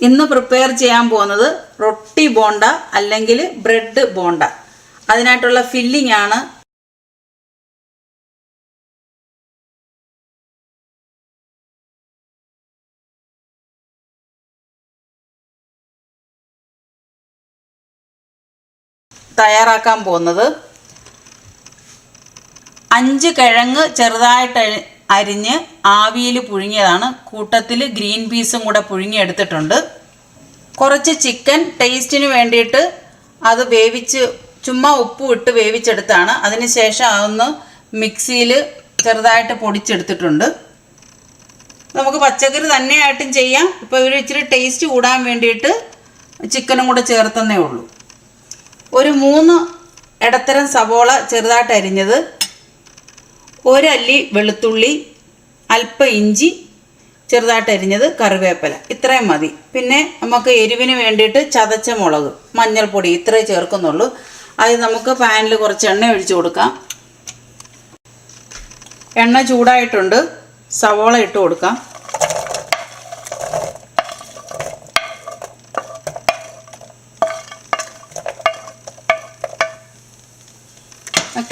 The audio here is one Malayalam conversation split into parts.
ഇന്ന് പ്രിപ്പയർ ചെയ്യാൻ പോകുന്നത് റൊട്ടി ബോണ്ട അല്ലെങ്കിൽ ബ്രെഡ് ബോണ്ട. അതിനായിട്ടുള്ള ഫില്ലിംഗ് ആണ് തയ്യാറാക്കാൻ പോകുന്നത്. 5 കിഴങ്ങ് ചെറുതായിട്ട് അരിഞ്ഞ് ആവിയിൽ പുഴുങ്ങിയതാണ്. കൂട്ടത്തിൽ ഗ്രീൻ പീസും കൂടെ പുഴുങ്ങിയെടുത്തിട്ടുണ്ട്. കുറച്ച് ചിക്കൻ ടേസ്റ്റിന് വേണ്ടിയിട്ട് അത് വേവിച്ച് ചുമ്മാ ഉപ്പും ഇട്ട് വേവിച്ചെടുത്താണ്. അതിനുശേഷം അതൊന്ന് മിക്സിയിൽ ചെറുതായിട്ട് പൊടിച്ചെടുത്തിട്ടുണ്ട്. നമുക്ക് പച്ചക്കറി തന്നെയായിട്ടും ചെയ്യാം. ഇപ്പോൾ ഒരു ഇച്ചിരി ടേസ്റ്റ് കൂടാൻ വേണ്ടിയിട്ട് ചിക്കനും കൂടെ ചേർത്തന്നേ ഉള്ളൂ. ഒരു 3 ഇടത്തരം സവോള ചെറുതായിട്ട് അരിഞ്ഞത്, 1 അല്ലി വെളുത്തുള്ളി, അല്പം ഇഞ്ചി ചെറുതായിട്ട് അരിഞ്ഞത്, കറിവേപ്പില, ഇത്രയും മതി. പിന്നെ നമുക്ക് എരിവിന് വേണ്ടിയിട്ട് ചതച്ച മുളക്, മഞ്ഞൾപ്പൊടി ഇത്രയും ചേർക്കുന്നുള്ളൂ. അത് നമുക്ക് പാനിൽ കുറച്ച് എണ്ണ ഒഴിച്ചു കൊടുക്കാം. എണ്ണ ചൂടായിട്ടുണ്ട്. സവോള ഇട്ട് കൊടുക്കാം.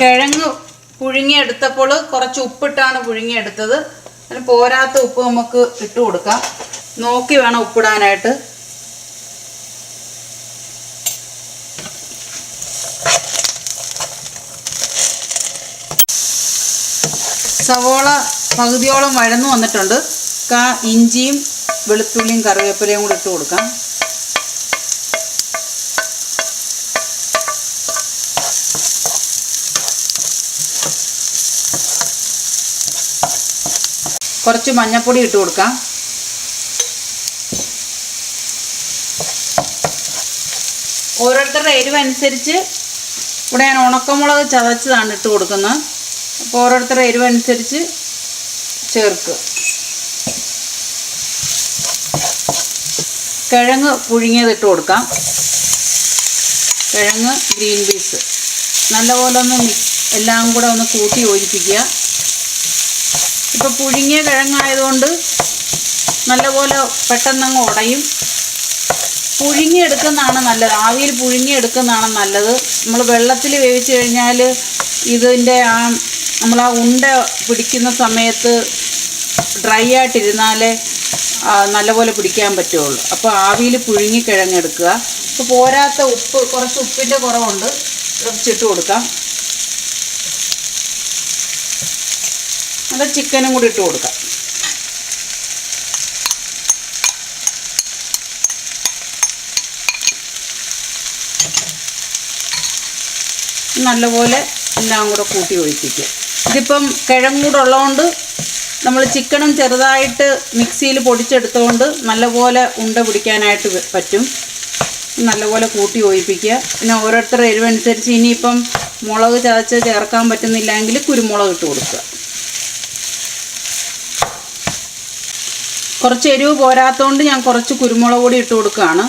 കിഴങ്ങ് പുഴുങ്ങിയെടുത്തപ്പോൾ കുറച്ച് ഉപ്പിട്ടാണ് പുഴുങ്ങിയെടുത്തത്. അതിന് പോരാത്ത ഉപ്പ് നമുക്ക് ഇട്ട് കൊടുക്കാം. നോക്കി വേണം ഉപ്പിടാനായിട്ട്. സവോള പകുതിയോളം വഴന്നു വന്നിട്ടുണ്ട്. ഇഞ്ചിയും വെളുത്തുള്ളിയും കറിവേപ്പിലയും കൂടി ഇട്ട് കൊടുക്കാം. കുറച്ച് മഞ്ഞൾപ്പൊടി ഇട്ട് കൊടുക്കാം. ഓരോരുത്തരുടെ എരിവനുസരിച്ച് ഇവിടെ ഞാൻ ഉണക്കമുളക് ചതച്ചതാണ് ഇട്ട് കൊടുക്കുന്നത്. അപ്പോൾ ഓരോരുത്തരുടെ എരിവനുസരിച്ച് ചേർക്കുക. കിഴങ്ങ് പുഴുങ്ങിയത് ഇട്ട് കൊടുക്കാം. കിഴങ്ങ്, ഗ്രീൻ പീസ് നല്ലപോലെ ഒന്ന് എല്ലാം കൂടെ ഒന്ന് കൂട്ടി യോജിപ്പിക്കുക. ഇപ്പോൾ പുഴുങ്ങിയ കിഴങ്ങായതുകൊണ്ട് നല്ലപോലെ പെട്ടെന്നങ്ങ് ഉടയും. പുഴുങ്ങിയെടുക്കുന്നതാണ് നല്ലത്. ആവിയിൽ പുഴുങ്ങിയെടുക്കുന്നതാണ് നല്ലത്. നമ്മൾ വെള്ളത്തിൽ വേവിച്ച് കഴിഞ്ഞാൽ ഇതിൻ്റെ നമ്മൾ ഉണ്ട പിടിക്കുന്ന സമയത്ത് ഡ്രൈ ആയിട്ടിരുന്നാലേ നല്ലപോലെ പിടിക്കാൻ പറ്റുള്ളൂ. അപ്പോൾ ആവിയിൽ പുഴുങ്ങി കിഴങ്ങെടുക്കുക. ഇപ്പോൾ പോരാത്ത ഉപ്പ്, കുറച്ച് ഉപ്പിൻ്റെ കുറവുണ്ട്, കുറച്ചിട്ട് കൊടുക്കാം. അത് ചിക്കനും കൂടി ഇട്ട് കൊടുക്കാം. നല്ലപോലെ എല്ലാം കൂടെ കൂട്ടി ഒഴിപ്പിക്കുക. ഇതിപ്പം കിഴങ്ങ് കൂടെ ഉള്ളതുകൊണ്ട് നമ്മൾ ചിക്കനും ചെറുതായിട്ട് മിക്സിയിൽ പൊടിച്ചെടുത്തുകൊണ്ട് നല്ലപോലെ ഉണ്ട പിടിക്കാനായിട്ട് പറ്റും. നല്ലപോലെ കൂട്ടി ഒഴിപ്പിക്കുക. പിന്നെ ഓരോരുത്തരുടെ എരിവനുസരിച്ച് ഇനിയിപ്പം മുളക് ചതച്ച് ചേർക്കാൻ പറ്റുന്നില്ലെങ്കിൽ കുരുമുളക് ഇട്ട് കൊടുക്കുക. കുറച്ച് എരിവ് പോരാത്തതുകൊണ്ട് ഞാൻ കുറച്ച് കുരുമുളക് പൊടി ഇട്ട് കൊടുക്കുകയാണ്.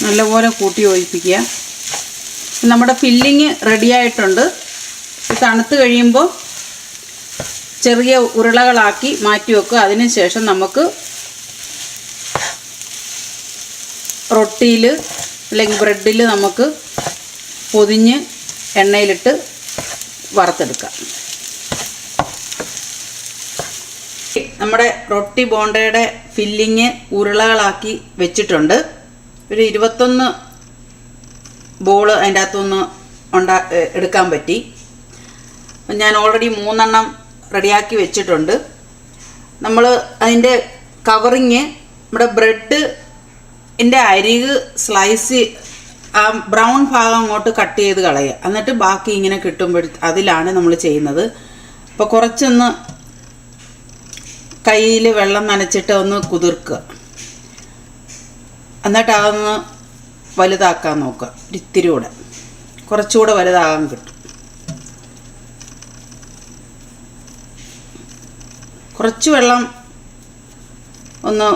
നല്ലപോലെ കൂട്ടി യോജിപ്പിക്കുക. നമ്മുടെ ഫില്ലിങ് റെഡിയായിട്ടുണ്ട്. തണുത്ത് കഴിയുമ്പോൾ ചെറിയ ഉരുളകളാക്കി മാറ്റി വെക്കുക. അതിന് ശേഷം നമുക്ക് റൊട്ടിയിൽ അല്ലെങ്കിൽ ബ്രെഡിൽ നമുക്ക് പൊതിഞ്ഞ് എണ്ണയിലിട്ട് വറുത്തെടുക്കാം. നമ്മുടെ റൊട്ടി ബോണ്ടയുടെ ഫില്ലിങ് ഉരുളകളാക്കി വെച്ചിട്ടുണ്ട്. ഒരു 21 ബോൾ അതിൻ്റെ അകത്തുനിന്ന് എടുക്കാൻ പറ്റി. ഞാൻ ഓൾറെഡി 3 എണ്ണം റെഡിയാക്കി വെച്ചിട്ടുണ്ട്. നമ്മൾ അതിൻ്റെ കവറിങ് നമ്മുടെ ബ്രെഡിൻ്റെ അരിക് സ്ലൈസ് ബ്രൗൺ ഭാഗം അങ്ങോട്ട് കട്ട് ചെയ്ത് കളയുക. എന്നിട്ട് ബാക്കി ഇങ്ങനെ അതിലാണ് നമ്മൾ ചെയ്യുന്നത്. അപ്പോൾ കുറച്ചൊന്ന് കയ്യിൽ വെള്ളം നനച്ചിട്ട് ഒന്ന് കുതിർക്കുക. എന്നിട്ട് അതൊന്ന് വലുതാക്കാൻ നോക്കുക. ഇത്തിരി കൂടെ കുറച്ചുകൂടെ വലുതാകാൻ കിട്ടും. കുറച്ച് വെള്ളം ഒന്ന്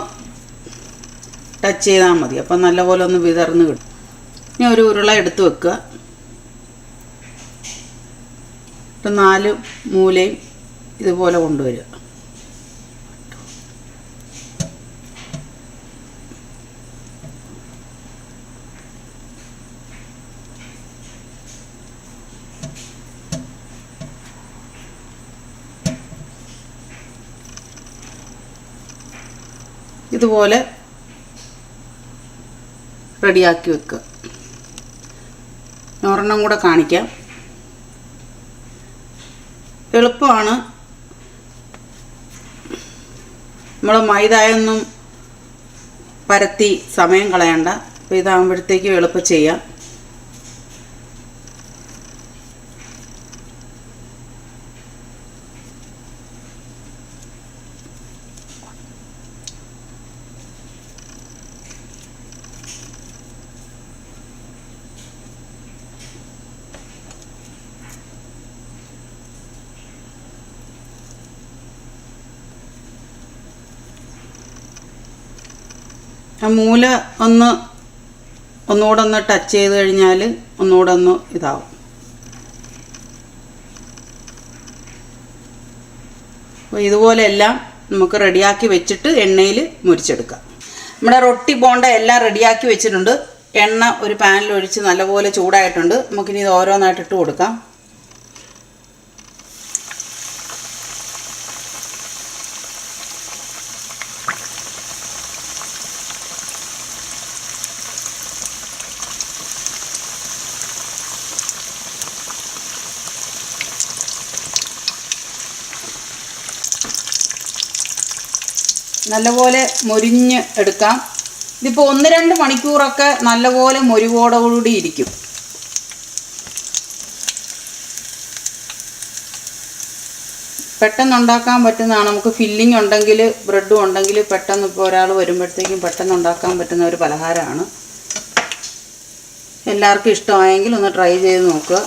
ടച്ച് ചെയ്താൽ മതി. അപ്പം നല്ലപോലെ ഒന്ന് വിതർന്ന് കിട്ടും. ഇനി ഒരു ഉരുള എടുത്ത് വെക്കുക. 4 മൂലയും ഇതുപോലെ കൊണ്ടുവരിക. ഇതുപോലെ റെഡിയാക്കി വെക്കുക. ഒരെണ്ണം കൂടെ കാണിക്കാം. എളുപ്പമാണ്. നമ്മൾ മൈദയൊന്നും പരത്തി സമയം കളയണ്ട. അപ്പോൾ ഇതാകുമ്പോഴത്തേക്കും എളുപ്പം ചെയ്യാം. ആ മൂല ഒന്നുകൂടെ ഒന്ന് ടച്ച് ചെയ്ത് കഴിഞ്ഞാൽ ഒന്നുകൂടെ ഒന്ന് ഇതാവും. അപ്പോൾ ഇതുപോലെയെല്ലാം നമുക്ക് റെഡിയാക്കി വെച്ചിട്ട് എണ്ണയിൽ മുരിച്ചെടുക്കാം. നമ്മുടെ റൊട്ടി ബോണ്ട എല്ലാം റെഡിയാക്കി വെച്ചിട്ടുണ്ട്. എണ്ണ ഒരു പാനിൽ ഒഴിച്ച് നല്ലപോലെ ചൂടായിട്ടുണ്ട്. നമുക്കിനി ഇത് ഓരോന്നായിട്ട് ഇട്ട് കൊടുക്കാം. നല്ലപോലെ മൊരിഞ്ഞ് എടുക്കാം. ഇതിപ്പോൾ 1-2 മണിക്കൂറൊക്കെ നല്ലപോലെ മൊരിവോടുകൂടി ഇരിക്കും. പെട്ടെന്നുണ്ടാക്കാൻ പറ്റുന്നതാണ്. നമുക്ക് ഫില്ലിംഗ് ഉണ്ടെങ്കിൽ, ബ്രെഡും ഉണ്ടെങ്കിൽ പെട്ടെന്ന് ഇപ്പോൾ ഒരാൾ വരുമ്പോഴത്തേക്കും പെട്ടെന്ന് ഉണ്ടാക്കാൻ പറ്റുന്ന ഒരു പലഹാരമാണ്. എല്ലാവർക്കും ഇഷ്ടമായെങ്കിൽ ഒന്ന് ട്രൈ ചെയ്ത് നോക്കുക.